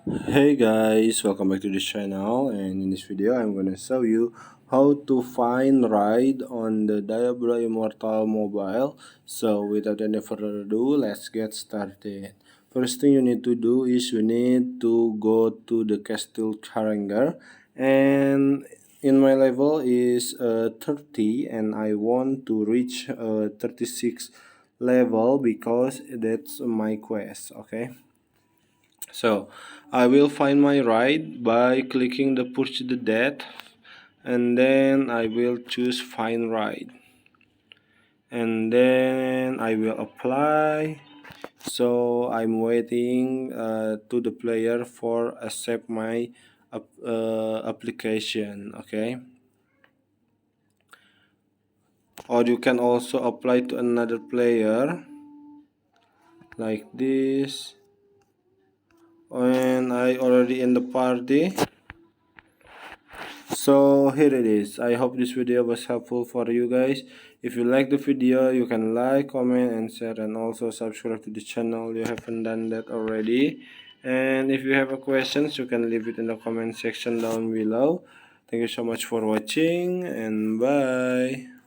Hey guys, welcome back to this channel, and in this video I'm gonna show you how to find ride on the Diablo Immortal mobile. So without any further ado, let's get started. First thing you need to do is you need to go to the Castle Challenger, and in my level is 30 and I want to reach 36 level because that's my quest. Okay, so I will find my ride by clicking the push the death, and then I will choose find ride, and then I will apply. So I'm waiting to the player for accept my application. Okay, or you can also apply to another player like this. And I already in the party. So here it is. I hope this video was helpful for you guys. If you like the video, you can like, comment, and share, and also subscribe to the channel. You haven't done that already. And if you have a questions, you can leave it in the comment section down below. Thank you so much for watching, and bye.